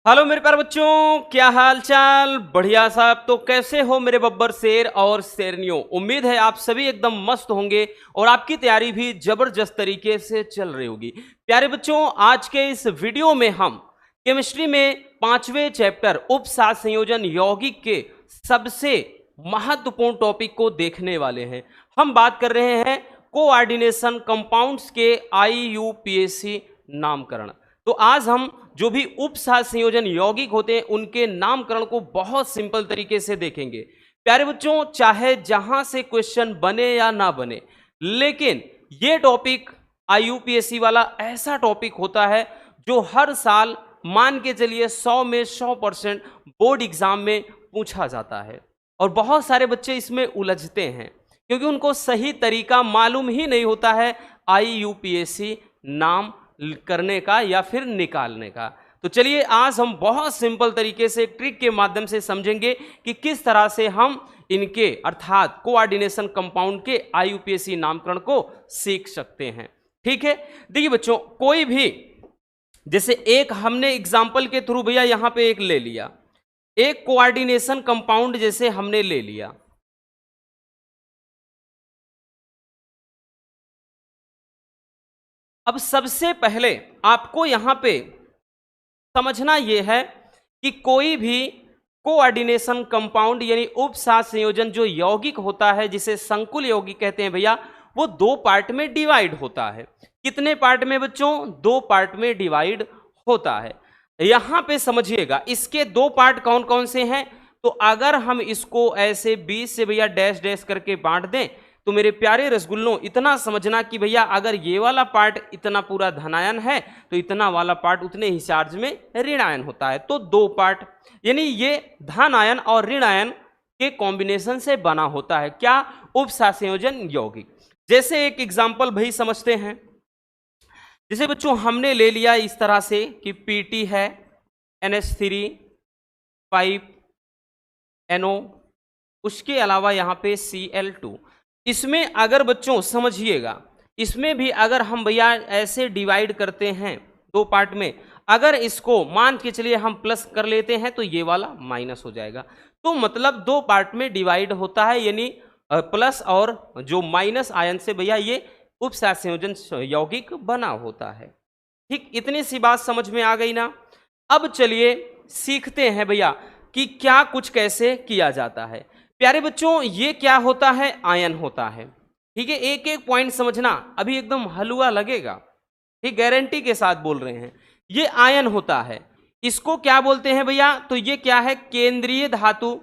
Hello मेरे प्यारे बच्चों, क्या हाल चाल। बढ़िया साहब। तो कैसे हो मेरे बब्बर शेर और शेरनियों। उम्मीद है आप सभी एकदम मस्त होंगे और आपकी तैयारी भी जबरदस्त तरीके से चल रही होगी। प्यारे बच्चों, आज के इस वीडियो में हम केमिस्ट्री में 5वें चैप्टर उपसात संयोजन यौगिक के सबसे महत्वपूर्ण टॉपिक को देखने वाले हैं। हम बात कर रहे हैं कोऑर्डिनेशन कंपाउंड्स के IUPAC नामकरण। तो आज हम जो भी उपसात संयोजन यौगिक होते हैं उनके नामकरण को बहुत सिंपल तरीके से देखेंगे। प्यारे बच्चों, चाहे जहां से क्वेश्चन बने या ना बने, लेकिन ये टॉपिक IUPAC वाला ऐसा टॉपिक होता है जो हर साल मान के चलिए 100 में 100% बोर्ड एग्जाम में पूछा जाता है। और बहुत सारे बच्चे इसमें उलझते हैं क्योंकि उनको सही तरीका मालूम ही नहीं होता है IUPAC नाम करने का या फिर निकालने का। तो चलिए आज हम बहुत सिंपल तरीके से ट्रिक के माध्यम से समझेंगे कि किस तरह से हम इनके अर्थात कोऑर्डिनेशन कंपाउंड के IUPAC नामकरण को सीख सकते हैं। ठीक है, देखिए बच्चों, कोई भी जैसे एक हमने एग्जाम्पल के थ्रू भैया यहां पे एक ले लिया, एक कोऑर्डिनेशन कंपाउंड जैसे हमने ले लिया। अब सबसे पहले आपको यहां पे समझना यह है कि कोई भी कोऑर्डिनेशन कंपाउंड यानी उपसात संयोजन जो यौगिक होता है जिसे संकुल यौगिक कहते हैं भैया, वो दो पार्ट में डिवाइड होता है। कितने पार्ट में बच्चों? दो पार्ट में डिवाइड होता है। यहां पे समझिएगा इसके दो पार्ट कौन कौन से हैं। तो अगर हम इसको ऐसे 20 से भैया डैश डैश करके बांट दें तो मेरे प्यारे रसगुल्लों इतना समझना कि भैया अगर ये वाला पार्ट इतना पूरा धनायन है तो इतना वाला पार्ट उतने ही चार्ज में ऋण आयन होता है। तो दो पार्ट यानी ये धन आयन और ऋण आयन के कॉम्बिनेशन से बना होता है क्या? उपसात संयोजन यौगिक। जैसे एक एग्जांपल भाई समझते हैं। जैसे बच्चों हमने ले लिया इस तरह से कि PT है NH3 5NO, उसके अलावा यहां पे Cl2। इसमें अगर बच्चों समझिएगा, इसमें भी अगर हम भैया ऐसे डिवाइड करते हैं दो पार्ट में, अगर इसको मान के चलिए हम प्लस कर लेते हैं तो ये वाला माइनस हो जाएगा। तो मतलब दो पार्ट में डिवाइड होता है, यानी प्लस और जो माइनस आयन से भैया ये उपसात संयोजन यौगिक बना होता है। ठीक, इतनी सी बात समझ में आ गई ना। अब चलिए सीखते हैं भैया कि क्या कुछ कैसे किया जाता है। प्यारे बच्चों, ये क्या होता है? आयन होता है। ठीक है, एक एक पॉइंट समझना, अभी एकदम हलवा लगेगा। ठीक, गारंटी के साथ बोल रहे हैं। ये आयन होता है, इसको क्या बोलते हैं भैया? तो ये क्या है? केंद्रीय धातु,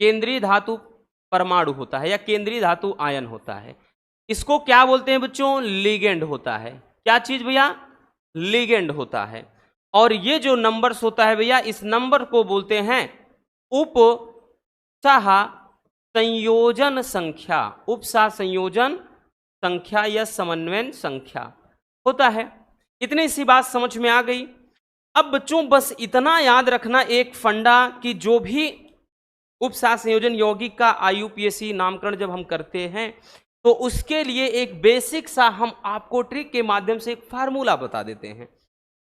केंद्रीय धातु परमाणु होता है या केंद्रीय धातु आयन होता है। इसको क्या बोलते हैं बच्चों? लिगेंड होता है। क्या चीज भैया? लिगेंड होता है। और ये जो नंबर्स होता है भैया, इस नंबर को बोलते हैं उपसाह संयोजन संख्या। उपसाह संयोजन संख्या या समन्वयन संख्या होता है। इतनी सी बात समझ में आ गई। अब बच्चों बस इतना याद रखना एक फंडा कि जो भी उपसात संयोजन यौगिक का IUPAC नामकरण जब हम करते हैं तो उसके लिए एक बेसिक सा हम आपको ट्रिक के माध्यम से एक फार्मूला बता देते हैं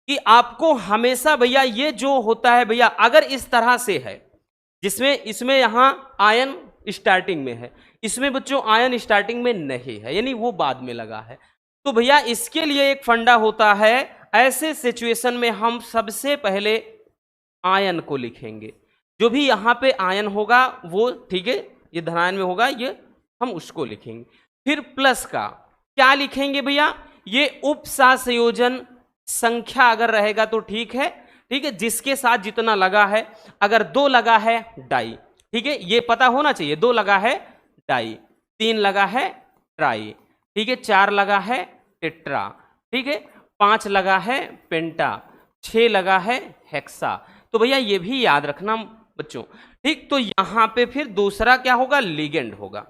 कि आपको हमेशा भैया ये जो होता है भैया, अगर इस तरह से है जिसमें इसमें यहां आयन स्टार्टिंग में है, इसमें बच्चों आयन स्टार्टिंग में नहीं है, यानी वो बाद में लगा है, तो भैया इसके लिए एक फंडा होता है। ऐसे सिचुएशन में हम सबसे पहले आयन को लिखेंगे। जो भी यहां पे आयन होगा वो, ठीक है, ये धनायन में होगा, ये हम उसको लिखेंगे। फिर प्लस का क्या लिखेंगे भैया? ये उपसात संयोजन संख्या अगर रहेगा तो ठीक है, ठीक है, जिसके साथ जितना लगा है। अगर दो लगा है डाई, ठीक है, ये पता होना चाहिए। दो लगा है डाई, तीन लगा है ट्राई, ठीक है, चार लगा है टेट्रा, ठीक है, पांच लगा है पेंटा, 6 लगा है हेक्सा। तो भैया ये भी याद रखना बच्चों। ठीक, तो यहां पे फिर दूसरा क्या होगा? लिगेंड होगा,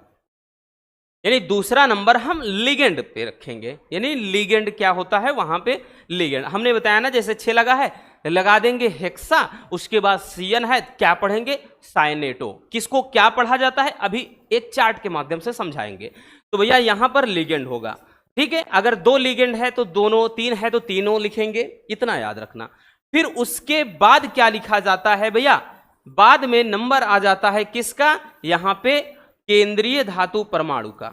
यानी दूसरा नंबर हम लिगेंड पे रखेंगे। यानी लिगेंड क्या होता है वहां पे? लिगेंड हमने बताया ना, जैसे 6 लगा है लगा देंगे हेक्सा, उसके बाद CN है क्या पढ़ेंगे? साइनेटो। किसको क्या पढ़ा जाता है अभी एक चार्ट के माध्यम से समझाएंगे। तो भैया यहां पर लिगेंड होगा। ठीक है, अगर दो लिगेंड है तो दोनों, तीन है तो तीनों लिखेंगे, इतना याद रखना। फिर उसके बाद क्या लिखा जाता है भैया, बाद में नंबर आ जाता है किसका, यहां पे केंद्रीय धातु परमाणु का,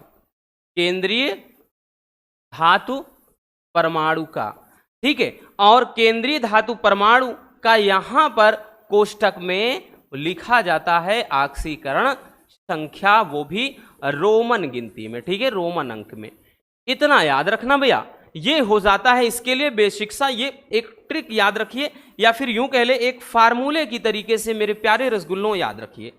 केंद्रीय धातु परमाणु का, ठीक है। और केंद्रीय धातु परमाणु का यहां पर कोष्टक में लिखा जाता है ऑक्सीकरण संख्या, वो भी रोमन गिनती में, ठीक है, रोमन अंक में। इतना याद रखना भैया, ये हो जाता है इसके लिए बेसिक सा, ये एक ट्रिक याद रखिए, या फिर यूं कह ले एक फार्मूले की तरीके से मेरे प्यारे रसगुल्लों याद रखिए,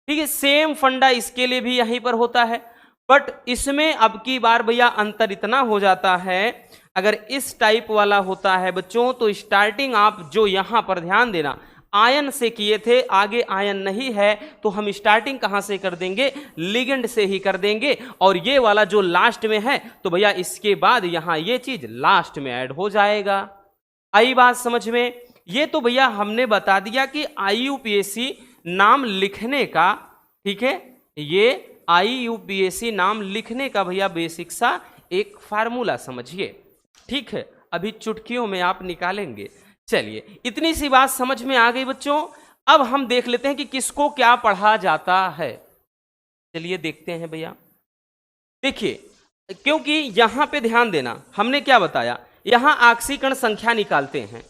ठीक है। सेम फंडा इसके लिए भी यहीं पर होता है, बट इसमें अब की बार भैया अंतर इतना हो जाता है, अगर इस टाइप वाला होता है बच्चों तो स्टार्टिंग आप जो यहां पर ध्यान देना, आयन से किए थे, आगे आयन नहीं है तो हम स्टार्टिंग कहां से कर देंगे, लिगेंड से ही कर देंगे, और ये वाला जो लास्ट में है तो भैया इसके बाद यहां ये चीज लास्ट में ऐड हो जाएगा। आई बात समझ में। ये तो भैया हमने बता दिया कि IUPAC नाम लिखने का, ठीक है, ये IUPAC नाम लिखने का भैया बेसिक सा एक फार्मूला समझिए, ठीक है, अभी चुटकियों में आप निकालेंगे। चलिए इतनी सी बात समझ में आ गई बच्चों। अब हम देख लेते हैं कि किसको क्या पढ़ा जाता है। चलिए देखते हैं भैया। देखिए, क्योंकि यहां पे ध्यान देना, हमने क्या बताया, यहां ऑक्सीकरण संख्या निकालते हैं,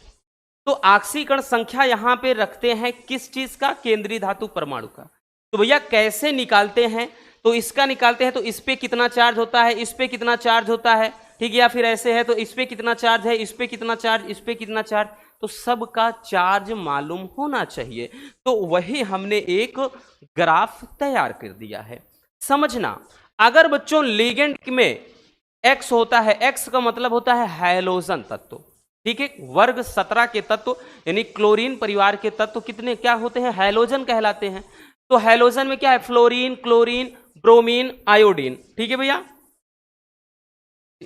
तो ऑक्सीकरण संख्या यहां पे रखते हैं किस चीज का, केंद्रीय धातु परमाणु का। तो भैया कैसे निकालते हैं, तो इसका निकालते हैं तो इस पे कितना चार्ज होता है, इस पे कितना चार्ज होता है, ठीक है, या फिर ऐसे है तो इस पे कितना चार्ज है, इस पे कितना चार्ज, इस पे कितना चार्ज, तो सबका चार्ज मालूम होना चाहिए। तो वही हमने एक ग्राफ तैयार कर दिया है। समझना, अगर बच्चों लिगेंड में X होता है, X का मतलब होता है हैलोजन तत्व, ठीक है, वर्ग 17 के तत्व यानी क्लोरीन परिवार के तत्व कितने क्या होते हैं, हैलोजन कहलाते हैं। तो हैलोजन में क्या है, फ्लोरीन, क्लोरीन, ब्रोमीन, आयोडीन, ठीक है भैया।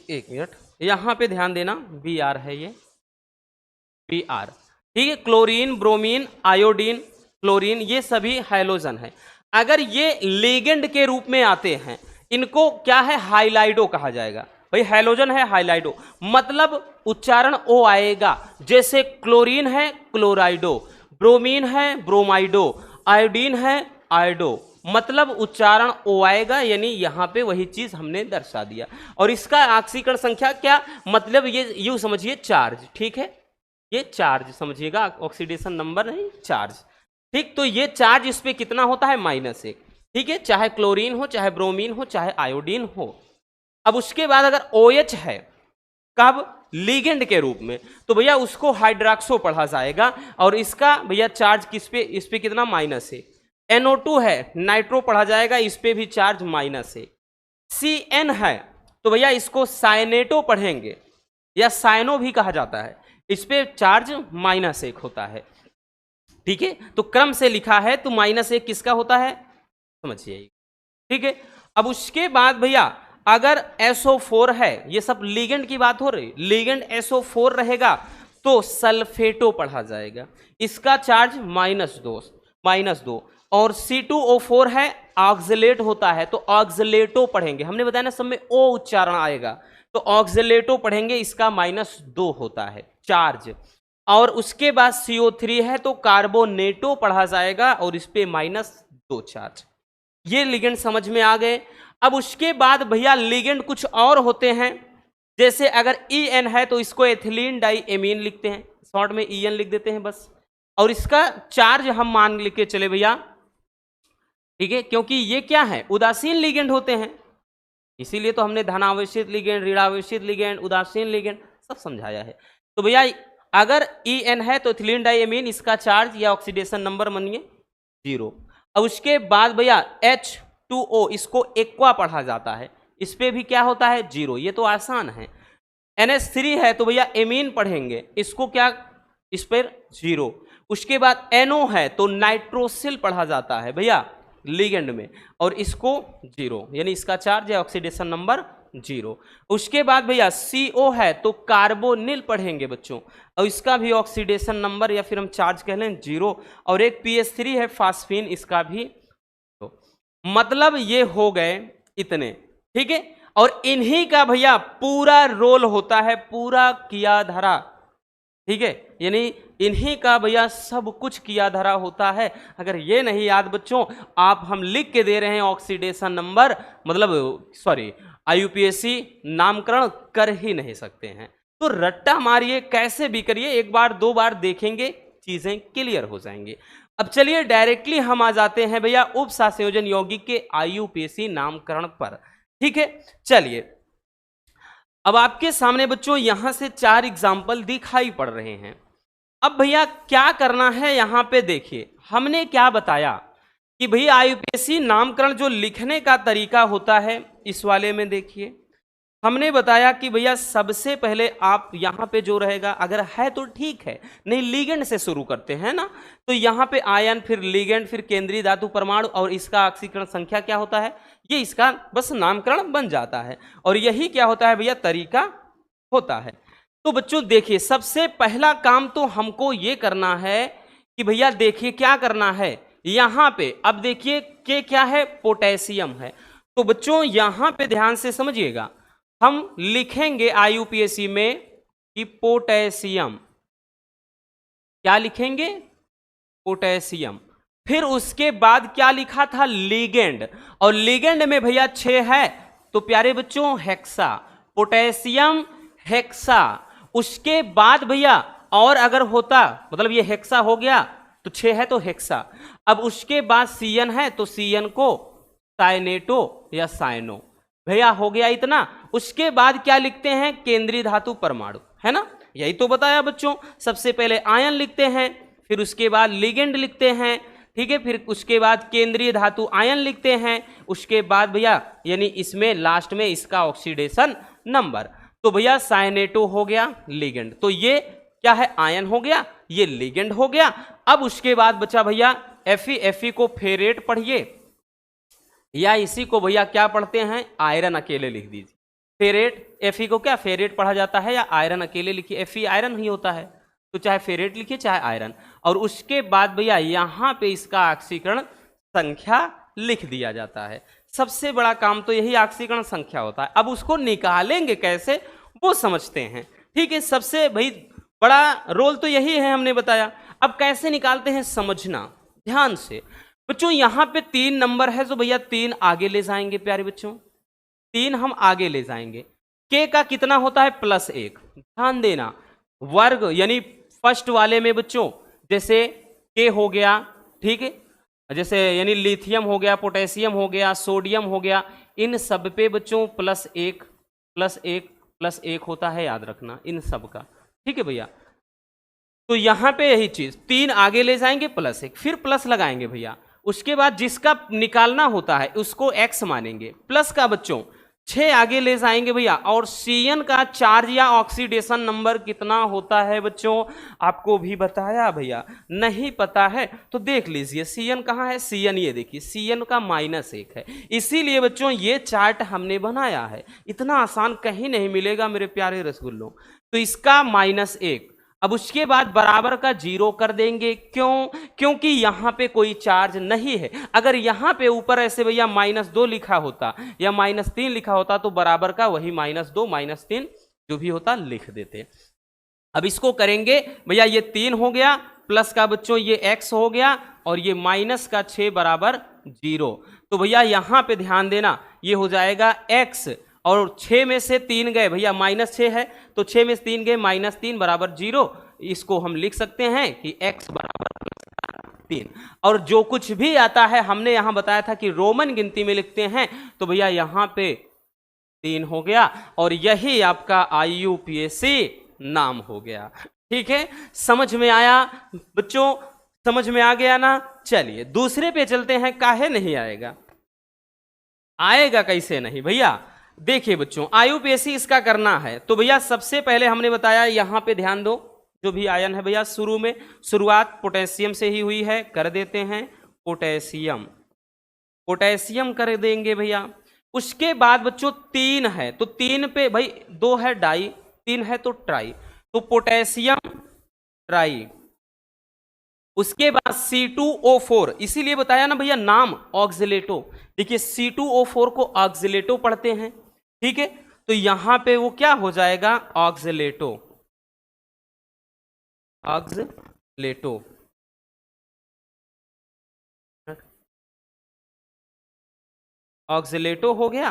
एक मिनट, यहां पे ध्यान देना, Br है ये, Br, ठीक है, क्लोरीन, ब्रोमीन, आयोडीन, क्लोरीन, ये सभी हैलोजन है। अगर ये लिगेंड के रूप में आते हैं, इनको क्या है, हाइलाइडो कहा जाएगा। भाई हैलोजन है, हाइलाइडो मतलब उच्चारण ओ आएगा, जैसे क्लोरीन है क्लोराइडो, ब्रोमीन है ब्रोमाइडो, आयोडीन है आयोडो, मतलब उच्चारण ओ आएगा, यानी यहां पे वही चीज हमने दर्शा दिया। और इसका ऑक्सीकरण संख्या क्या, मतलब ये यूं समझिए चार्ज, ठीक है, ये चार्ज समझिएगा, ऑक्सीडेशन नंबर नहीं, चार्ज, ठीक। तो ये चार्ज इस पे कितना होता है, -1, ठीक है, चाहे क्लोरीन हो, चाहे ब्रोमीन हो, चाहे आयोडीन हो। अब उसके बाद अगर OH है, कब, लिगेंड के रूप में, तो भैया उसको हाइड्रोक्सो पढ़ा जाएगा, और इसका भैया चार्ज किस पे, इस पे कितना, -1। NO2 है, नाइट्रो पढ़ा जाएगा, इस पे भी चार्ज -1। CN है तो भैया इसको साइनेटो पढ़ेंगे, या साइनो भी कहा जाता है, इस पे चार्ज -1 होता है, ठीक है। तो क्रम से लिखा है तो -1 किसका होता है, समझिए, ठीक है। अब उसके बाद भैया अगर SO4 है, ये सब लिगेंड की बात हो रही, लिगेंड SO4 रहेगा तो सल्फेटो पढ़ा जाएगा, इसका चार्ज -2, और C2O4 है, ऑक्सलेट होता है तो ऑक्सलेटो पढ़ेंगे, हमने बताया ना सब में O उच्चारण आएगा, तो ऑक्सलेटो पढ़ेंगे, इसका -2 होता है चार्ज। और उसके बाद CO3 है तो कार्बोनेटो पढ़ा जाएगा, और इस पे -2 चार्ज। ये लिगेंड समझ में आ गए। अब उसके बाद भैया लिगेंड कुछ और होते हैं, जैसे अगर EN है तो इसको एथिलीन डाई एमीन लिखते हैं, शॉर्ट में EN लिख देते हैं बस, और इसका चार्ज हम मान लिख के चले भैया, ठीक है, क्योंकि ये क्या है, उदासीन लिगेंड होते हैं, इसीलिए तो हमने धनावेशित लिगेंड, ऋणावेशित लिगेंड, उदासीन लिगेंड सब समझाया है। तो भैया अगर EN है तो एथिलीन डाई एमीन, इसका चार्ज या ऑक्सीडेशन नंबर मानिए 0। अब उसके बाद भैया H2O, इसको एक्वा पढ़ा जाता है, इस पे भी क्या होता है, 0, ये तो आसान है। NH3 है तो भैया एमीन पढ़ेंगे, इसको क्या, इस पर 0। उसके बाद NO है तो नाइट्रोसिल पढ़ा जाता है भैया लिगेंड में, और इसको 0, यानी इसका चार्ज या ऑक्सीडेशन नंबर 0। उसके बाद भैया CO है तो कार्बोनिल पढ़ेंगे बच्चों, और इसका भी ऑक्सीडेशन नंबर या फिर हम चार्ज कह लें 0। और एक PH3 है फास्फीन, इसका भी, मतलब ये हो गए इतने, ठीक है। और इन्हीं का भैया पूरा रोल होता है, पूरा किया धरा ठीक है, यानी इन्हीं का भैया सब कुछ किया धरा होता है। अगर ये नहीं याद बच्चों, आप हम लिख के दे रहे हैं ऑक्सीडेशन नंबर, मतलब सॉरी IUPAC नामकरण कर ही नहीं सकते हैं। तो रट्टा मारिए, कैसे भी करिए, एक बार दो बार देखेंगे चीजें क्लियर हो जाएंगी। अब चलिए डायरेक्टली हम आ जाते हैं भैया उपसंयोजन यौगिक के IUPAC नामकरण पर। ठीक है, चलिए अब आपके सामने बच्चों यहां से 4 एग्जाम्पल दिखाई पड़ रहे हैं। अब भैया क्या करना है, यहां पे देखिए हमने क्या बताया कि भैया IUPAC नामकरण जो लिखने का तरीका होता है, इस वाले में देखिए हमने बताया कि भैया सबसे पहले आप यहां पे जो रहेगा, अगर है तो ठीक है, नहीं लिगेंड से शुरू करते हैं ना, तो यहां पे आयन, फिर लिगेंड, फिर केंद्रीय धातु परमाणु और इसका ऑक्सीकरण संख्या क्या होता है, ये इसका बस नामकरण बन जाता है। और यही क्या होता है भैया, तरीका होता है। तो बच्चों देखिए सबसे पहला काम तो हमको ये करना है कि भैया देखिए क्या करना है, यहां पे अब देखिए के क्या है, पोटेशियम है। तो बच्चों यहां पे ध्यान से समझिएगा, हम लिखेंगे IUPAC में कि पोटेशियम, क्या लिखेंगे, पोटेशियम। फिर उसके बाद क्या लिखा था, लिगेंड, और लिगेंड में भैया 6 है, तो प्यारे बच्चों हेक्सा, पोटेशियम हेक्सा। उसके बाद भैया और अगर होता, मतलब ये हेक्सा हो गया तो 6 है तो हेक्सा। अब उसके बाद CN है तो CN को साइनेटो या साइनो, भैया हो गया इतना। उसके बाद क्या लिखते हैं, केंद्रीय धातु परमाणु, है ना, यही तो बताया बच्चों। सबसे पहले आयन लिखते हैं, फिर उसके बाद लिगेंड लिखते हैं, ठीक है, फिर उसके बाद केंद्रीय धातु आयन लिखते हैं, उसके बाद भैया यानी इसमें लास्ट में इसका ऑक्सीडेशन नंबर। तो भैया साइनेटो हो गया लिगेंड, तो ये क्या है, आयन हो गया, ये लिगेंड हो गया। अब उसके बाद बचा भैया Fe को फेरेट पढ़िए, या इसी को भैया क्या पढ़ते हैं, आयरन अकेले लिख दीजिए। फेरेट, Fe को क्या फेरेट पढ़ा जाता है, या आयरन अकेले लिखिए, Fe आयरन ही होता है, तो चाहे फेरेट लिखिए चाहे आयरन। और उसके बाद भैया यहां पे इसका ऑक्सीकरण संख्या लिख दिया जाता है। सबसे बड़ा काम तो यही ऑक्सीकरण संख्या होता है। अब उसको निकालेंगे कैसे वो समझते हैं, ठीक है, सबसे भाई बड़ा रोल तो यही है, हमने बताया। अब कैसे निकालते हैं समझना ध्यान से बच्चों। यहां पे 3 नंबर है, तो भैया 3 आगे ले जाएंगे प्यारे बच्चों, 3 हम आगे ले जाएंगे। के का कितना होता है, +1, ध्यान देना, वर्ग यानी फर्स्ट वाले में बच्चों जैसे के हो गया, ठीक है, जैसे यानी लिथियम हो गया, पोटेशियम हो गया, सोडियम हो गया, इन सब पे बच्चों +1 +1 +1 होता है, याद रखना इन सब का, ठीक है भैया। तो यहां पे यही चीज 3 आगे ले जाएंगे +1, फिर प्लस लगाएंगे भैया। उसके बाद जिसका निकालना होता है उसको x मानेंगे, प्लस का बच्चों 6 आगे ले जाएंगे भैया। और CN का चार्ज या ऑक्सीडेशन नंबर कितना होता है बच्चों, आपको भी बताया भैया, नहीं पता है तो देख लीजिए CN कहाँ है, CN ये देखिए CN का -1 है, इसीलिए बच्चों ये चार्ट हमने बनाया है। इतना आसान कहीं नहीं मिलेगा मेरे प्यारे रसगुल्लों। तो इसका -1, अब उसके बाद बराबर का 0 कर देंगे, क्यों, क्योंकि यहां पे कोई चार्ज नहीं है। अगर यहां पे ऊपर ऐसे भैया -2 लिखा होता या -3 लिखा होता तो बराबर का वही -2 -3 जो भी होता लिख देते। अब इसको करेंगे भैया, ये 3 हो गया, प्लस का बच्चों ये x हो गया, और ये माइनस का 6 बराबर 0। तो भैया यहां पे ध्यान देना, ये हो जाएगा x, और 6 में से 3 गए भैया, -6 है तो 6 में से 3 गए, -3 बराबर 0। इसको हम लिख सकते हैं कि x बराबर 3। और जो कुछ भी आता है, हमने यहां बताया था कि रोमन गिनती में लिखते हैं, तो भैया यहां पे 3 हो गया, और यही आपका IUPAC नाम हो गया। ठीक है, समझ में आया बच्चों, समझ में आ गया ना। चलिए दूसरे पे चलते हैं। काहे नहीं आएगा, आएगा कैसे नहीं भैया। देखिए बच्चों IUPAC इसका करना है, तो भैया सबसे पहले हमने बताया, यहां पे ध्यान दो, जो भी आयन है भैया शुरू में शुरुआत पोटेशियम से ही हुई है, कर देते हैं पोटेशियम, पोटेशियम कर देंगे भैया। उसके बाद बच्चों 3 है, तो 3 पे भाई 2 है डाई, 3 है तो ट्राई, तो पोटेशियम ट्राई। उसके बाद C2O4, इसीलिए बताया ना भैया नाम ऑक्सिलेटो। देखिए C2O4 को ऑक्सिलेटो पढ़ते हैं, ठीक है, तो यहां पे वो क्या हो जाएगा, ऑक्सिलेटो। ऑक्सलेटो। ऑक्सलेटो हो गया।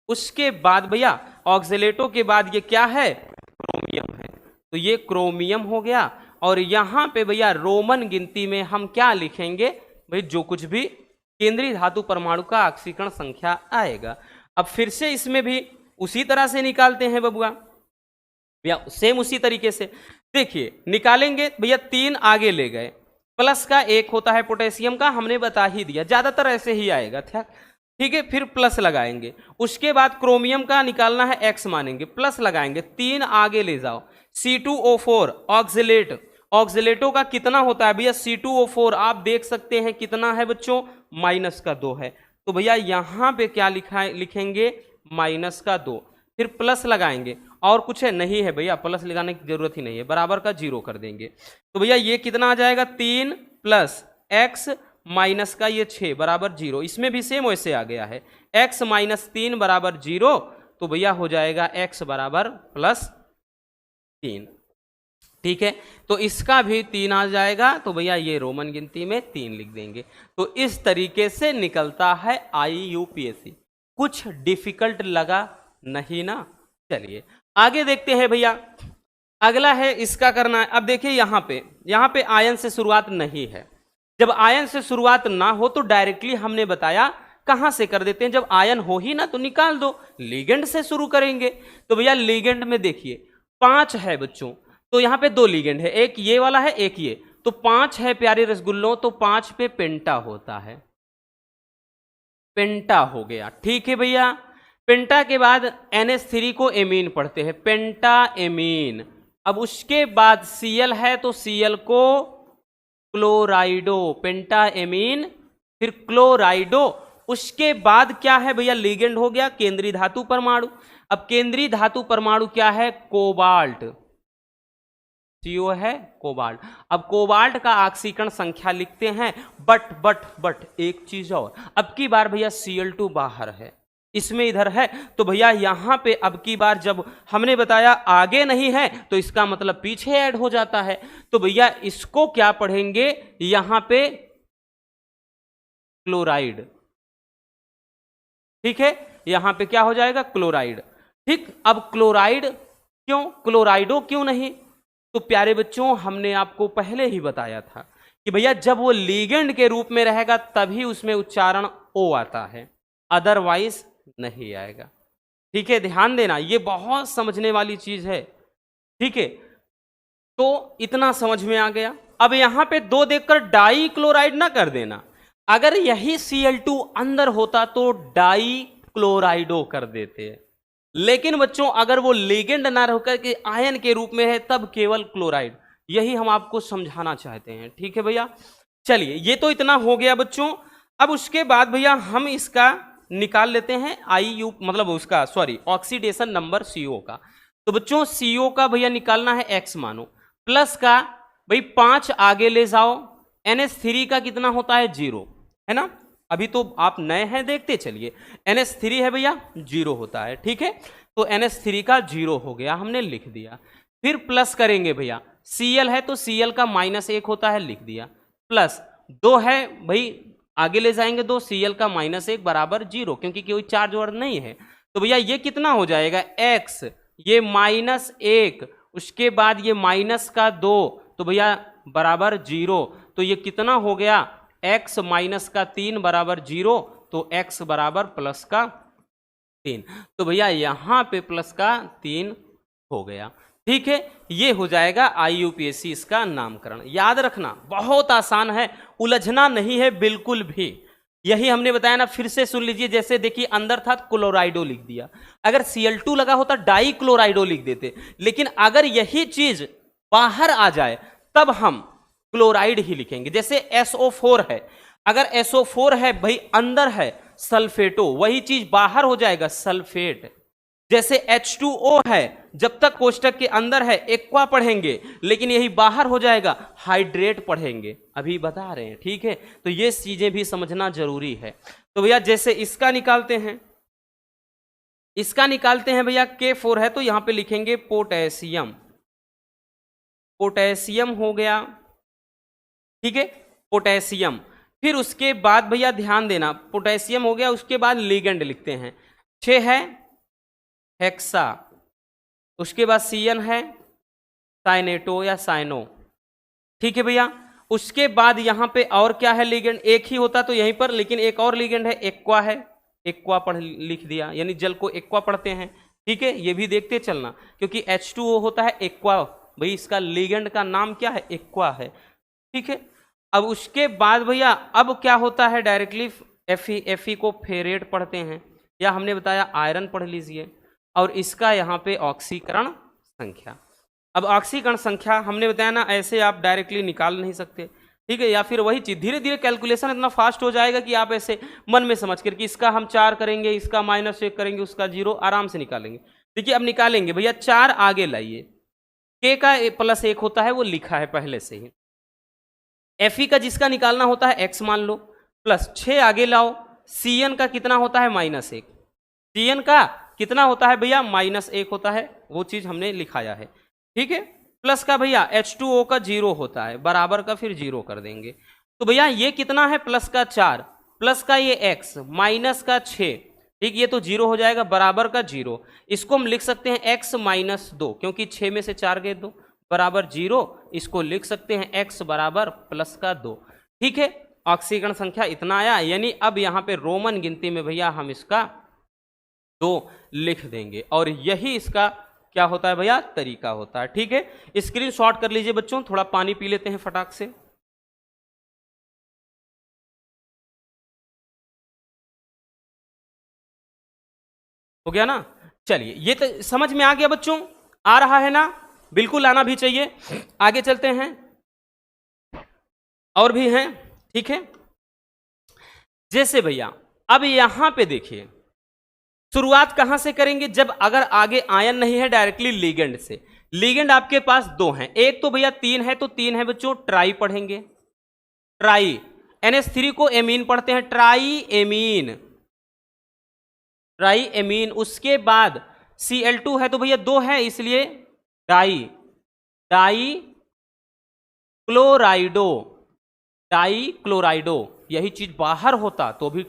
उसके बाद भैया ऑक्सलेटो के बाद ये क्या है, क्रोमियम है, तो ये क्रोमियम हो गया। और यहां पे भैया रोमन गिनती में हम क्या लिखेंगे भाई, जो कुछ भी केंद्रीय धातु परमाणु का ऑक्सीकरण संख्या आएगा। अब फिर से इसमें भी उसी तरह से निकालते हैं बबुआ भैया, सेम उसी तरीके से देखिए निकालेंगे भैया। 3 आगे ले गए, प्लस का 1 होता है पोटेशियम का, हमने बता ही दिया, ज्यादातर ऐसे ही आएगा। ठीक है, फिर प्लस लगाएंगे। उसके बाद क्रोमियम का निकालना है, एक्स मानेंगे, प्लस लगाएंगे, 3 आगे ले जाओ, C2O4 ऑक्सिलेट, ऑक्सिलेटो का कितना होता है भैया, C2O4 आप देख सकते हैं कितना है बच्चों, -2 है। तो भैया यहां पे क्या लिखेंगे, -2, फिर प्लस लगाएंगे। और कुछ है नहीं है भैया, प्लस लगाने की जरूरत ही नहीं है, बराबर का 0 कर देंगे। तो भैया ये कितना आ जाएगा, 3 + x माइनस का ये 6 बराबर 0। इसमें भी सेम वैसे आ गया है, x - 3 बराबर 0। तो भैया हो जाएगा x बराबर +3। ठीक है, तो इसका भी 3 आ जाएगा। तो भैया ये रोमन गिनती में 3 लिख देंगे। तो इस तरीके से निकलता है IUPAC। कुछ डिफिकल्ट लगा नहीं ना। चलिए आगे देखते हैं भैया, अगला है इसका करना है। अब देखिए यहाँ पे आयन से शुरुआत नहीं है। जब आयन से शुरुआत ना हो तो डायरेक्टली हमने बताया कहां से कर देते हैं, जब आयन हो ही ना तो निकाल दो, लिगेंड से शुरू करेंगे। तो भैया लिगेंड में देखिए 5 है बच्चों, तो यहां पे 2 लिगेंड है, एक ये वाला है एक ये, तो 5 है प्यारे रसगुल्लों, तो 5 पे पेंटा होता है, पेंटा हो गया। ठीक है भैया, पेंटा के बाद NH3 को एमीन पढ़ते हैं, पेंटा एमीन। अब उसके बाद Cl है तो Cl को क्लोराइडो, पेंटा एमीन, फिर क्लोराइडो। उसके बाद क्या है भैया, लिगेंड हो गया केंद्रीय धातु परमाणु। अब केंद्रीय धातु परमाणु क्या है, कोबाल्ट, CO है कोबाल्ट। अब कोबाल्ट का ऑक्सीकरण संख्या लिखते हैं, बट एक चीज और, अब की बार भैया Cl2 बाहर है, इसमें इधर है, तो भैया यहां पे अब की बार जब हमने बताया आगे नहीं है तो इसका मतलब पीछे ऐड हो जाता है। तो भैया इसको क्या पढ़ेंगे, यहां पे क्लोराइड। ठीक है, यहां पे क्या हो जाएगा, क्लोराइड। ठीक, अब क्लोराइड क्यों, क्लोराइडो क्यों नहीं, तो प्यारे बच्चों हमने आपको पहले ही बताया था कि भैया जब वो लिगेंड के रूप में रहेगा तभी उसमें उच्चारण ओ आता है, अदरवाइज नहीं आएगा। ठीक है, ध्यान देना, ये बहुत समझने वाली चीज है। ठीक है, तो इतना समझ में आ गया। अब यहां पे 2 देखकर डाई क्लोराइड ना कर देना, अगर यही Cl2 अंदर होता तो डाई क्लोराइडो कर देते, लेकिन बच्चों अगर वो लिगेंड ना रहकर के आयन के रूप में है तब केवल क्लोराइड, यही हम आपको समझाना चाहते हैं। ठीक है भैया, चलिए ये तो इतना हो गया बच्चों। अब उसके बाद भैया हम इसका निकाल लेते हैं IU मतलब उसका ऑक्सीडेशन नंबर CO का। तो बच्चों CO का भैया निकालना है x मानो, प्लस का भाई 5 आगे ले जाओ, NH3 का कितना होता है 0, है ना, अभी तो आप नए हैं देखते चलिए। NH3 है भैया 0 होता है। ठीक है, तो NH3 का 0 हो गया, हमने लिख दिया। फिर प्लस करेंगे भैया, Cl है तो Cl का -1 होता है, लिख दिया, प्लस 2 है भाई आगे ले जाएंगे 2, Cl का -1 बराबर 0, क्योंकि कोई चार्ज और नहीं है। तो भैया ये कितना हो जाएगा, x, ये -1, उसके बाद ये -2, तो भैया बराबर 0। तो ये कितना हो गया, x - 3 बराबर 0, तो x बराबर +3। तो भैया यहां पे +3 हो गया। ठीक है, ये हो जाएगा IUPAC इसका नामकरण। याद रखना बहुत आसान है, उलझना नहीं है बिल्कुल भी। यही हमने बताया ना, फिर से सुन लीजिए। जैसे देखिए अंदर था क्लोराइडो लिख दिया, अगर Cl2 लगा होता डाई क्लोराइडो लिख देते, लेकिन अगर यही चीज बाहर आ जाए तब हम क्लोराइड ही लिखेंगे। जैसे SO4 है, अगर SO4 है भाई अंदर है सल्फेटो, वही चीज बाहर हो जाएगा सल्फेट। जैसे H2O है, जब तक कोष्टक के अंदर है एक्वा पढ़ेंगे, लेकिन यही बाहर हो जाएगा हाइड्रेट पढ़ेंगे, अभी बता रहे हैं। ठीक है, तो ये चीजें भी समझना जरूरी है। तो भैया जैसे इसका निकालते हैं, इसका निकालते हैं भैया K4 है तो यहां पे लिखेंगे पोटेशियम, पोटेशियम हो गया, ठीक है, पोटेशियम। फिर उसके बाद भैया ध्यान देना, पोटेशियम हो गया, उसके बाद लिगेंड लिखते हैं। 6 है हेक्सा, उसके बाद Cn है साइनेटो या साइनो, ठीक है भैया। उसके बाद यहां पे और क्या है लिगेंड, एक ही होता तो यहीं पर, लेकिन एक और लिगेंड है, एक्वा है, एक्वा पढ़ लिख दिया, यानी जल को एक्वा पढ़ते हैं, ठीक है। ये भी देखते चलना, क्योंकि H2O होता है एक्वा, भाई इसका लिगेंड का नाम क्या है, एक्वा है, ठीक है। अब उसके बाद भैया अब क्या होता है, डायरेक्टली Fe को फेरेट पढ़ते हैं, या हमने बताया आयरन पढ़ लीजिए, और इसका यहाँ पे ऑक्सीकरण संख्या। अब ऑक्सीकरण संख्या हमने बताया ना, ऐसे आप डायरेक्टली निकाल नहीं सकते, ठीक है, या फिर वही चीज धीरे धीरे कैलकुलेशन इतना फास्ट हो जाएगा कि आप ऐसे मन में समझ कर कि इसका हम 4 करेंगे, इसका -1 करेंगे, उसका 0, आराम से निकालेंगे। देखिए अब निकालेंगे भैया, 4 आगे लाइए, K का +1 होता है, वो लिखा है पहले से ही। Fe का जिसका निकालना होता है x मान लो, प्लस 6 आगे लाओ, Cn का कितना होता है -1, Cn का कितना होता है भैया -1 होता है, वो चीज हमने लिखाया है, ठीक है। प्लस का भैया H2O का 0 होता है, बराबर का फिर 0 कर देंगे। तो भैया ये कितना है, प्लस का 4, प्लस का ये x, माइनस का 6, ठीक, ये तो 0 हो जाएगा, बराबर का 0। इसको हम लिख सकते हैं x -2, क्योंकि 6 में से 4 गए 2, बराबर 0। इसको लिख सकते हैं x बराबर प्लस का 2, ठीक है। ऑक्सीकरण संख्या इतना आया, यानी अब यहाँ पे रोमन गिनती में भैया हम इसका 2 लिख देंगे, और यही इसका क्या होता है भैया, तरीका होता है, ठीक है। स्क्रीनशॉट कर लीजिए बच्चों, थोड़ा पानी पी लेते हैं फटाक से। हो गया ना, चलिए ये तो समझ में आ गया बच्चों, आ रहा है ना, बिल्कुल आना भी चाहिए। आगे चलते हैं, और भी हैं, ठीक है। जैसे भैया अब यहां पे देखिए, शुरुआत कहां से करेंगे, जब अगर आगे आयन नहीं है, डायरेक्टली लिगेंड से। लिगेंड आपके पास 2 हैं, एक तो भैया 3 है, तो 3 है बच्चों ट्राई पढ़ेंगे, ट्राई। NH3 को एमीन पढ़ते हैं, ट्राई एमीन, ट्राई एमीन। उसके बाद Cl2 है, तो भैया 2 है, इसलिए डाई, डाई क्लोराइडो, डाई क्लोराइडो। यही चीज बाहर होता तो भी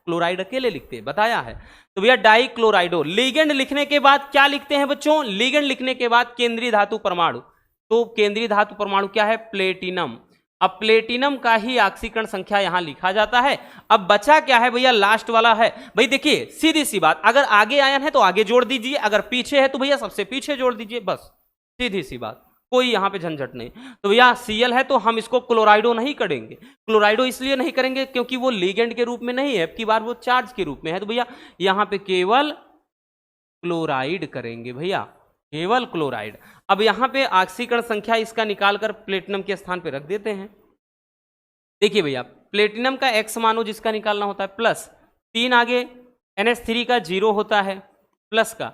क्लोराइड अकेले लिखते, बताया है। तो भैया डाई क्लोराइडो। लिगेंड लिखने के बाद क्या लिखते हैं बच्चों, लिगेंड लिखने के बाद केंद्रीय धातु परमाणु, तो केंद्रीय धातु परमाणु क्या है, प्लेटिनम। अब प्लेटिनम का ही ऑक्सीकरण संख्या यहां लिखा जाता है। अब बचा क्या है भैया, लास्ट वाला है। भाई देखिए सीधी सी बात, अगर आगे आयन है तो आगे जोड़ दीजिए, अगर पीछे है तो भैया सबसे पीछे जोड़ दीजिए, बस सीधी सी बात, कोई यहां पे झंझट नहीं। तो भैया Cl है तो हम इसको क्लोराइडो नहीं करेंगे, क्लोराइडो इसलिए नहीं करेंगे क्योंकि वो लिगेंड के रूप में नहीं है, अब की बार वो चार्ज के रूप में है, तो भैया यहां पे केवल क्लोराइड करेंगे, भैया केवल क्लोराइड। अब यहां पे ऑक्सीकरण संख्या इसका निकालकर प्लेटिनम के स्थान पे रख देते हैं। देखिए भैया प्लेटिनम का x मानो जिसका निकालना होता है, प्लस 3 आगे NH3 का 0 होता है, प्लस का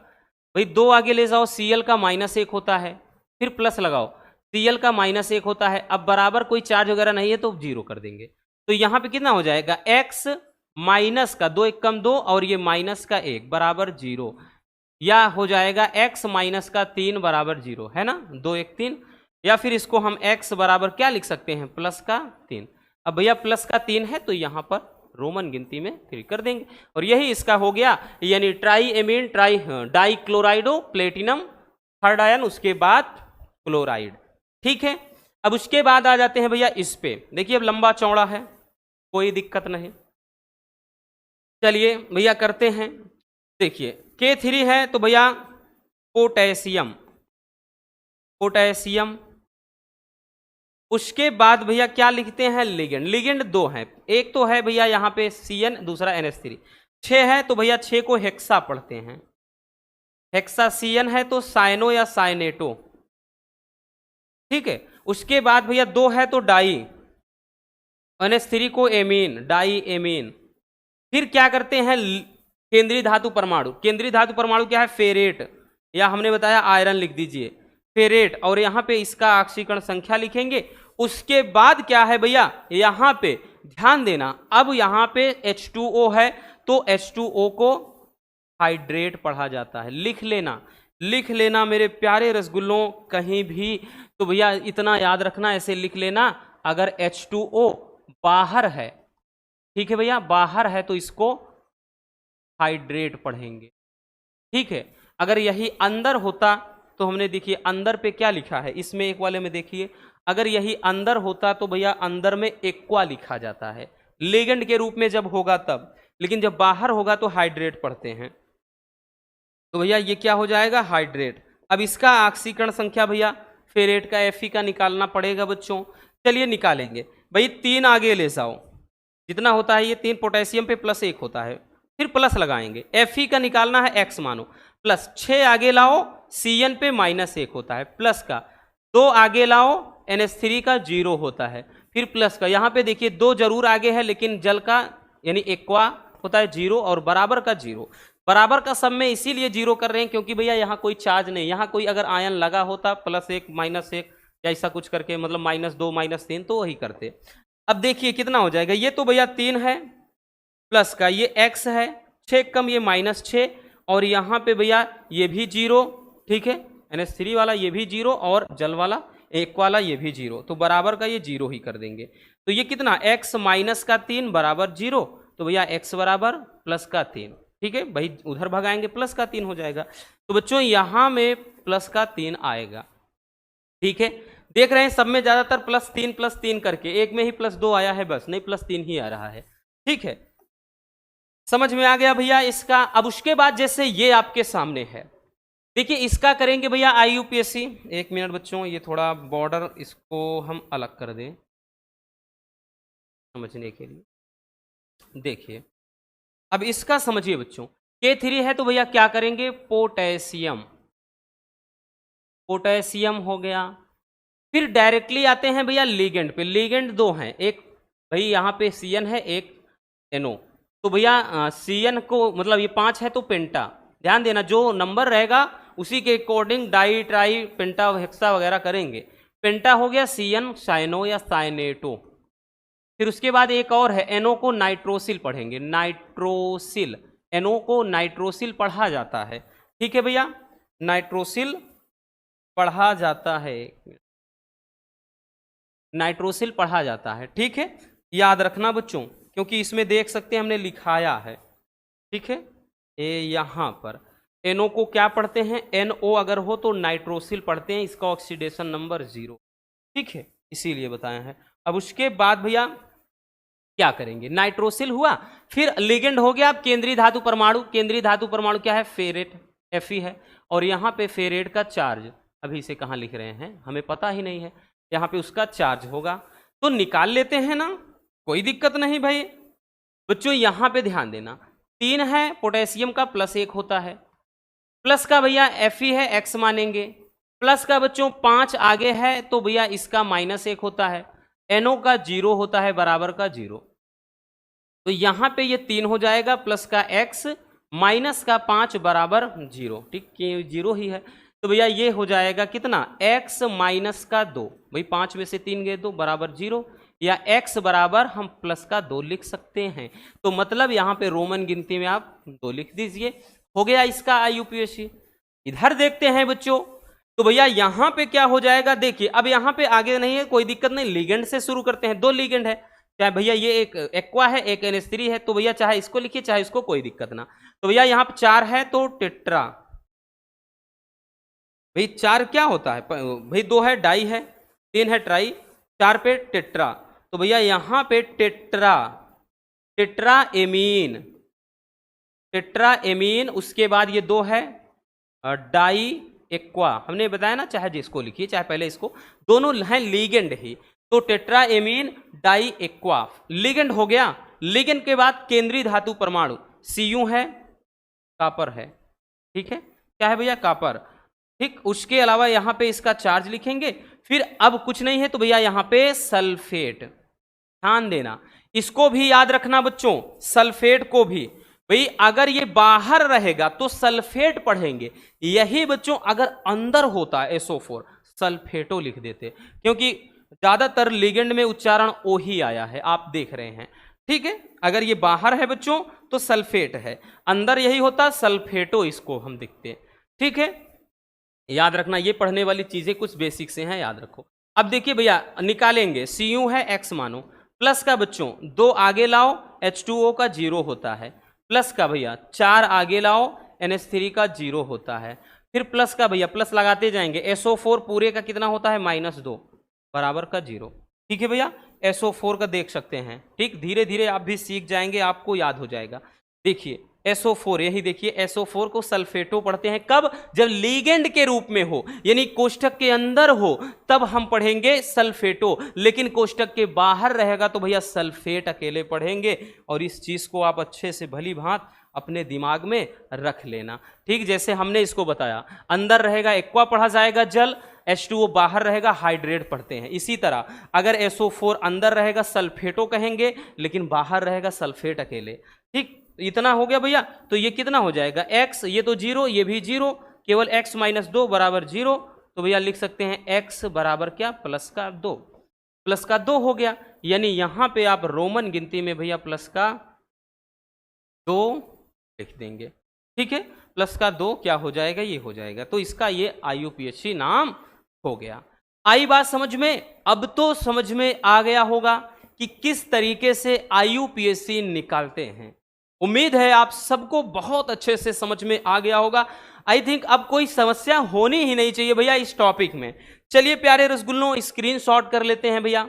भाई 2 आगे ले जाओ, Cl का -1 होता है, फिर प्लस लगाओ, Cl का -1 होता है। अब बराबर कोई चार्ज वगैरह नहीं है तो 0 कर देंगे, तो यहां पे कितना हो जाएगा, x माइनस का 2 1 कम 2 और ये माइनस का 1 बराबर 0, या हो जाएगा x माइनस का 3 बराबर 0, है ना, 2 1 3, या फिर इसको हम x बराबर क्या लिख सकते हैं, प्लस का 3। अब भैया प्लस का 3 है तो यहां पर रोमन गिनती में फिर कर देंगे, और यही इसका हो गया, यानी try amine die क्लोराइडो platinum, third ion, उसके बाद क्लोराइड, ठीक है। अब उसके बाद आ जाते हैं भैया इस पे, देखिए अब लंबा चौड़ा है, कोई दिक्कत नहीं। चलिए भैया करते हैं, देखिए K3 है तो भैया पोटेशियम, पोटेशियम। उसके बाद भैया क्या लिखते हैं, लिगेंड। लिगेंड 2 है, एक तो है भैया यहाँ पे Cn, दूसरा NH3। 6 है तो भैया 6 को हेक्सा पढ़ते हैं, हेक्सा। Cn है तो साइनो या साइनेटो, ठीक है। उसके बाद भैया 2 है तो डाई, NH3 को एमीन, डाई एमीन। फिर क्या करते हैं, केंद्रीय धातु परमाणु। केंद्रीय धातु परमाणु क्या है, फेरेट, या हमने बताया आयरन लिख दीजिए, फेरेट, और यहाँ पे इसका ऑक्सीकरण संख्या लिखेंगे। उसके बाद क्या है भैया, यहाँ पे ध्यान देना, अब यहाँ पे H2O है तो H2O को हाइड्रेट पढ़ा जाता है, लिख लेना, लिख लेना मेरे प्यारे रसगुल्लों कहीं भी, तो भैया इतना याद रखना, ऐसे लिख लेना, अगर H2O बाहर है, ठीक है भैया, बाहर है तो इसको हाइड्रेट पढ़ेंगे, ठीक है। अगर यही अंदर होता तो हमने देखिए अंदर पे क्या लिखा है, इसमें एक वाले में देखिए, अगर यही अंदर होता तो भैया अंदर में एक्वा लिखा जाता है लिगेंड के रूप में जब होगा तब, लेकिन जब बाहर होगा तो हाइड्रेट पढ़ते हैं। तो भैया ये क्या हो जाएगा, हाइड्रेट। अब इसका ऑक्सीकरण संख्या भैया फेरेट का Fe का निकालना पड़ेगा बच्चों, चलिए निकालेंगे। भाई 3 आगे ले जाओ, जितना होता है ये 3 पोटेशियम पे +1 होता है, फिर प्लस लगाएंगे, Fe का निकालना है x मानो, प्लस 6 आगे लाओ, Cn पे -1 होता है प्लस का, 2 आगे लाओ, NH3 का 0 होता है, फिर प्लस का, यहाँ पे देखिए 2 जरूर आगे है लेकिन जल का यानी एक्वा होता है 0 और बराबर का 0, बराबर का सब में इसीलिए 0 कर रहे हैं क्योंकि भैया यहाँ कोई चार्ज नहीं, यहाँ कोई अगर आयन लगा होता +1 -1 या ऐसा कुछ करके, मतलब -2 -3 तो वही करते। अब देखिए कितना हो जाएगा, ये तो भैया 3 है प्लस का ये x है, 6 कम ये -6, और यहाँ पे भैया ये भी 0, ठीक है, NH3 वाला ये भी 0 और जल वाला एक वाला ये भी 0, तो बराबर का ये 0 ही कर देंगे। तो ये कितना x -3 बराबर 0, तो भैया x बराबर +3, ठीक है भाई, उधर भगाएंगे +3 हो जाएगा। तो बच्चों यहाँ में +3 आएगा, ठीक है, देख रहे हैं सब में ज्यादातर +3 करके, एक में ही +2 आया है बस, नहीं +3 ही आ रहा है, ठीक है, समझ में आ गया भैया इसका। अब उसके बाद जैसे ये आपके सामने है, देखिए इसका करेंगे भैया IUPAC, 1 मिनट बच्चों, ये थोड़ा बॉर्डर इसको हम अलग कर दें समझने के लिए। देखिए अब इसका समझिए बच्चों, K3 है तो भैया क्या करेंगे, पोटेशियम, पोटेशियम हो गया, फिर डायरेक्टली आते हैं भैया लिगेंड पे, लिगेंड 2 हैं, एक भाई यहाँ पे Cn है, एक NO, तो भैया Cn को मतलब ये 5 है तो पेंटा, ध्यान देना जो नंबर रहेगा उसी के अकॉर्डिंग डाई ट्राई पेंटा हेक्सा वगैरह करेंगे। पेंटा हो गया Cn साइनो या साइनेटो, फिर उसके बाद एक और है NO को नाइट्रोसिल पढ़ेंगे, नाइट्रोसिल, NO को नाइट्रोसिल पढ़ा जाता है, ठीक है भैया, नाइट्रोसिल पढ़ा जाता है, नाइट्रोसिल पढ़ा जाता है, ठीक है, याद रखना बच्चों क्योंकि इसमें देख सकते हैं हमने लिखाया है, ठीक है, ये यहाँ पर NO को क्या पढ़ते हैं, NO अगर हो तो नाइट्रोसिल पढ़ते हैं, इसका ऑक्सीडेशन नंबर 0, ठीक है, इसीलिए बताया है। अब उसके बाद भैया क्या करेंगे, नाइट्रोसिल हुआ, फिर लिगेंड हो गया, अब केंद्रीय धातु परमाणु, केंद्रीय धातु परमाणु क्या है, फेरेट, Fe है, और यहाँ पे फेरेट का चार्ज, अभी इसे कहाँ लिख रहे हैं हमें पता ही नहीं है, यहाँ पे उसका चार्ज होगा, तो निकाल लेते हैं ना, कोई दिक्कत नहीं भाई। बच्चों यहाँ पे ध्यान देना, 3 है, पोटेशियम का +1 होता है, प्लस का भैया Fe है, x मानेंगे, प्लस का बच्चों 5 आगे है तो भैया इसका -1 होता है, NO का 0 होता है, बराबर का 0, तो यहाँ पे ये 3 हो जाएगा, प्लस का x माइनस का 5 बराबर 0, ठीक, 0 ही है, तो भैया ये हो जाएगा कितना, x माइनस का 2, भाई 5 में से 3 गए 2 बराबर 0, या x बराबर हम प्लस का 2 लिख सकते हैं, तो मतलब यहाँ पे रोमन गिनती में आप 2 लिख दीजिए, हो गया इसका IUPAC। इधर देखते हैं बच्चों, तो भैया यहाँ पे क्या हो जाएगा, देखिए अब यहाँ पे आगे नहीं है, कोई दिक्कत नहीं, लिगेंड से शुरू करते हैं, 2 लिगेंड है, चाहे भैया ये एक एक्वा है एक NH3 है, तो भैया चाहे इसको लिखिए चाहे इसको, कोई दिक्कत ना, तो भैया यहाँ पे 4 है तो टेट्रा, भाई 4 क्या होता है भाई, 2 है डाई है, 3 है ट्राई, 4 पे टेट्रा, तो भैया यहाँ पे tetra, tetra amine, tetra amine, उसके बाद ये 2 है डाई एक्वा, हमने बताया ना चाहे जिसको लिखिए चाहे पहले इसको, दोनों हैं लिगेंड ही, तो tetra amine di aqua ligand हो गया। लिगेंड के बाद केंद्रीय धातु परमाणु Cu है, कापर है, ठीक है, क्या है भैया, कापर, ठीक, उसके अलावा यहाँ पे इसका चार्ज लिखेंगे, फिर अब कुछ नहीं है तो भैया यहाँ पे सल्फेट, ध्यान देना इसको भी याद रखना बच्चों, सल्फेट को भी, भाई अगर ये बाहर रहेगा तो सल्फेट पढ़ेंगे, यही बच्चों अगर अंदर होता है SO4 सल्फेटो लिख देते, क्योंकि ज्यादातर लिगेंड में उच्चारण ओ ही आया है, आप देख रहे हैं, ठीक है, अगर ये बाहर है बच्चों तो सल्फेट है, अंदर यही होता सल्फेटो, इसको हम देखते हैं, ठीक है। याद रखना, ये पढ़ने वाली चीजें कुछ बेसिक से हैं, याद रखो। अब देखिए भैया, निकालेंगे CU है x मानो, प्लस का बच्चों 2 आगे लाओ, H2O का 0 होता है, प्लस का भैया 4 आगे लाओ, NH3 का 0 होता है, फिर प्लस का भैया प्लस लगाते जाएंगे, SO4 पूरे का कितना होता है -2 बराबर का 0। ठीक है भैया, SO4 का देख सकते हैं, ठीक, धीरे धीरे आप भी सीख जाएंगे, आपको याद हो जाएगा। देखिए SO4, यही देखिए SO4 को सल्फेटो पढ़ते हैं कब, जब लीगेंड के रूप में हो, यानी कोष्ठक के अंदर हो तब हम पढ़ेंगे सल्फेटो, लेकिन कोष्ठक के बाहर रहेगा तो भैया सल्फेट अकेले पढ़ेंगे। और इस चीज को आप अच्छे से भली भांत अपने दिमाग में रख लेना, ठीक। जैसे हमने इसको बताया, अंदर रहेगा एक्वा पढ़ा जाएगा जल, H2O बाहर रहेगा हाइड्रेट पढ़ते हैं। इसी तरह अगर SO4 अंदर रहेगा सल्फेटो कहेंगे, लेकिन बाहर रहेगा सल्फेट अकेले, ठीक। इतना हो गया भैया, तो ये कितना हो जाएगा x, ये तो 0, ये भी 0, केवल x - 2 बराबर 0, तो भैया लिख सकते हैं x बराबर क्या, +2, +2 हो गया। यानी यहां पे आप रोमन गिनती में भैया +2 लिख देंगे, ठीक है, +2 क्या हो जाएगा, ये हो जाएगा। तो इसका ये IUPAC नाम हो गया। आई बात समझ में? अब तो समझ में आ गया होगा कि किस तरीके से IUPAC निकालते हैं। उम्मीद है आप सबको बहुत अच्छे से समझ में आ गया होगा। आई थिंक अब कोई समस्या होनी ही नहीं चाहिए भैया इस टॉपिक में। चलिए प्यारे रसगुल्लों, स्क्रीनशॉट कर लेते हैं भैया,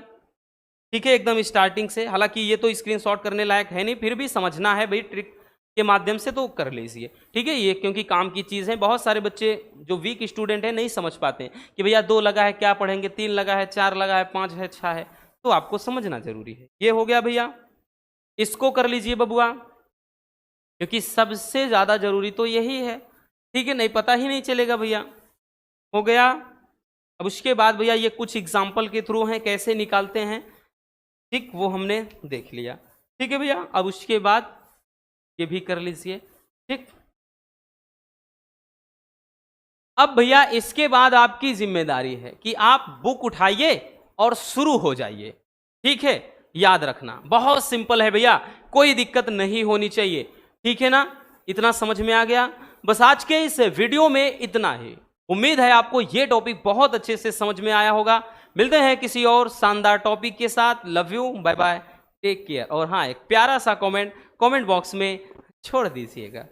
ठीक है, एकदम स्टार्टिंग से। हालांकि ये तो स्क्रीनशॉट करने लायक है नहीं, फिर भी समझना है भाई, ट्रिक के माध्यम से तो कर लीजिए, ठीक है। ये क्योंकि काम की चीज़ है, बहुत सारे बच्चे जो वीक स्टूडेंट हैं नहीं समझ पाते हैं कि भैया 2 लगा है क्या पढ़ेंगे, 3 लगा है, 4 लगा है, 5 है, 6 है, तो आपको समझना जरूरी है। ये हो गया भैया, इसको कर लीजिए बबुआ, क्योंकि सबसे ज्यादा जरूरी तो यही है, ठीक है, नहीं पता ही नहीं चलेगा भैया। हो गया। अब उसके बाद भैया ये कुछ एग्जाम्पल के थ्रू हैं कैसे निकालते हैं, ठीक, वो हमने देख लिया, ठीक है भैया। अब उसके बाद ये भी कर लीजिए, ठीक। अब भैया इसके बाद आपकी जिम्मेदारी है कि आप बुक उठाइए और शुरू हो जाइए, ठीक है। याद रखना बहुत सिंपल है भैया, कोई दिक्कत नहीं होनी चाहिए, ठीक है ना। इतना समझ में आ गया। बस आज के इस वीडियो में इतना ही। उम्मीद है आपको ये टॉपिक बहुत अच्छे से समझ में आया होगा। मिलते हैं किसी और शानदार टॉपिक के साथ। Love you, bye bye, take care. और हाँ, एक प्यारा सा कमेंट बॉक्स में छोड़ दीजिएगा।